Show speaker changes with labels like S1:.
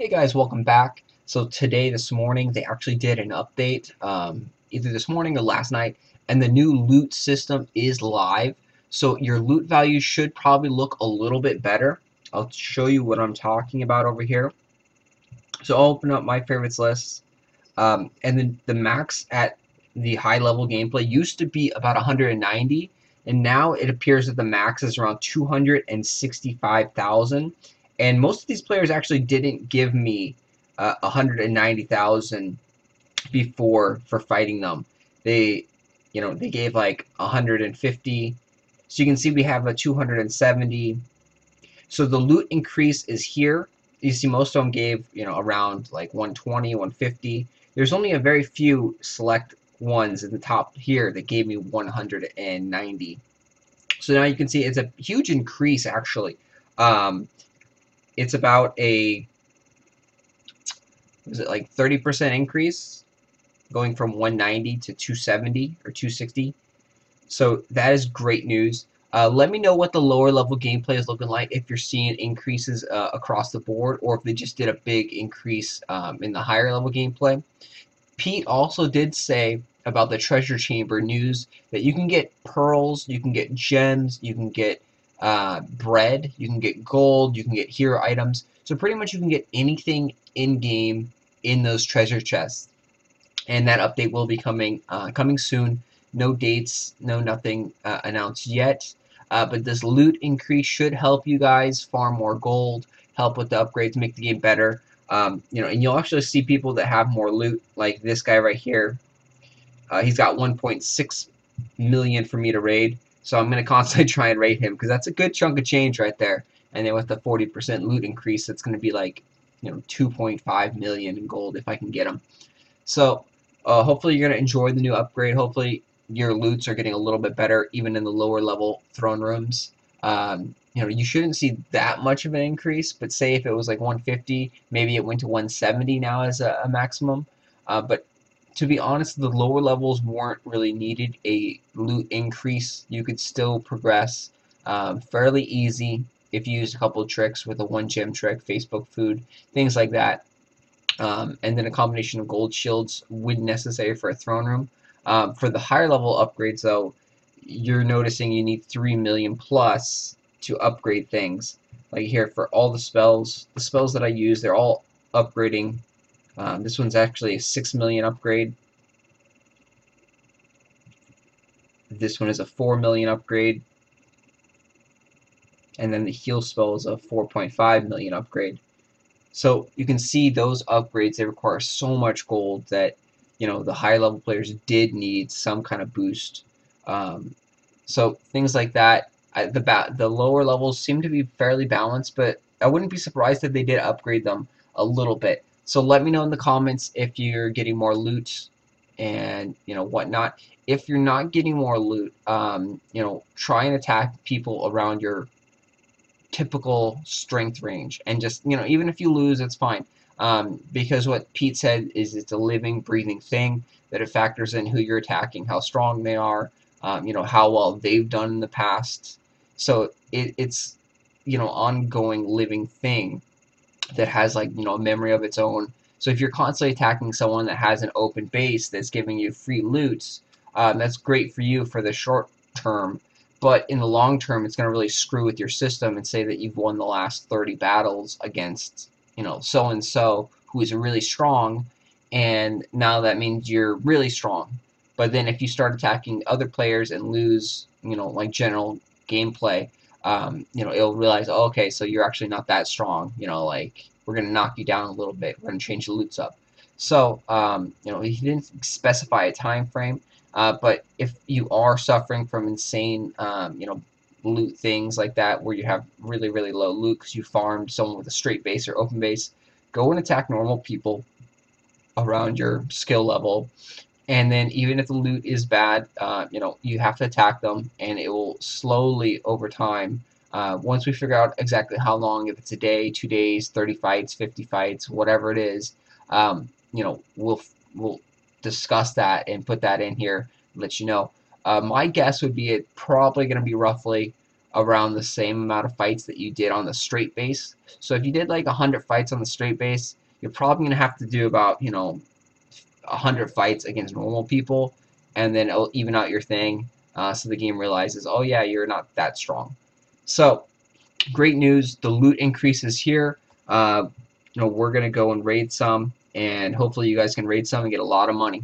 S1: Hey guys, welcome back. So this morning, they actually did an update, either this morning or last night, and the new loot system is live. So your loot value should probably look a little bit better. I'll show you what I'm talking about over here. So I'll open up my favorites list, and then the max at the high level gameplay used to be about 190, and now it appears that the max is around 265,000. And most of these players actually didn't give me 190,000 before for fighting them. They gave like 150. So you can see we have a 270. So the loot increase is here. You see most of them gave, around like 120, 150. There's only a very few select ones in the top here that gave me 190. So now you can see it's a huge increase actually. It's about a, was it like 30% increase going from 190 to 270 or 260. So that is great news. Let me know what the lower level gameplay is looking like, if you're seeing increases across the board, or if they just did a big increase in the higher level gameplay. Pete also did say about the treasure chamber news that you can get pearls, you can get gems, you can get bread, you can get gold, you can get hero items. So pretty much you can get anything in game in those treasure chests. And that update will be coming soon. No dates, no nothing announced yet. But this loot increase should help you guys farm more gold, help with the upgrades, make the game better. And you'll actually see people that have more loot, like this guy right here. He's got 1.6 million for me to raid, so I'm gonna constantly try and raid him because that's a good chunk of change right there. And then with the 40% loot increase, it's gonna be like 2.5 million in gold if I can get him. So hopefully you're gonna enjoy the new upgrade. Hopefully your loots are getting a little bit better, even in the lower level throne rooms. You shouldn't see that much of an increase, but say if it was like 150, maybe it went to 170 now as a maximum. But to be honest, the lower levels weren't really needed a loot increase. You could still progress fairly easy if you used a couple of tricks with a 1 gem trick, Facebook food, things like that. And then a combination of gold shields would necessary for a throne room. For the higher level upgrades, though, you're noticing you need 3 million plus to upgrade things. Like here, for all the spells that I use, they're all upgrading. This one's actually a 6 million upgrade. This one is a 4 million upgrade. And then the heal spell is a 4.5 million upgrade. So you can see those upgrades, they require so much gold that the higher level players did need some kind of boost. So things like that. The lower levels seem to be fairly balanced, but I wouldn't be surprised if they did upgrade them a little bit. So let me know in the comments if you're getting more loot and whatnot. If you're not getting more loot, try and attack people around your typical strength range, and just even if you lose, it's fine, because what Pete said is it's a living, breathing thing, that it factors in who you're attacking, how strong they are, how well they've done in the past. So it's ongoing living thing that has like a memory of its own. So if you're constantly attacking someone that has an open base that's giving you free loot, that's great for you for the short term. But in the long term, it's going to really screw with your system and say that you've won the last 30 battles against, so-and-so who is really strong, and now that means you're really strong. But then if you start attacking other players and lose, like general gameplay, it'll realize, oh, okay, so you're actually not that strong. Like, we're going to knock you down a little bit. We're going to change the loots up. So, he didn't specify a time frame. But if you are suffering from insane, loot things like that, where you have really, really low loot because you farmed someone with a straight base or open base, go and attack normal people around your skill level. And then even if the loot is bad, you have to attack them, and it will slowly over time. Once we figure out exactly how long, if it's a day, 2 days, 30 fights, 50 fights, whatever it is, we'll discuss that and put that in here, let you know. My guess would be it probably going to be roughly around the same amount of fights that you did on the straight base. So if you did like 100 fights on the straight base, you're probably going to have to do about, 100 fights against normal people, and then it'll even out your thing, so the game realizes, oh yeah, you're not that strong. So great news, the loot increases here. We're going to go and raid some, and hopefully you guys can raid some and get a lot of money.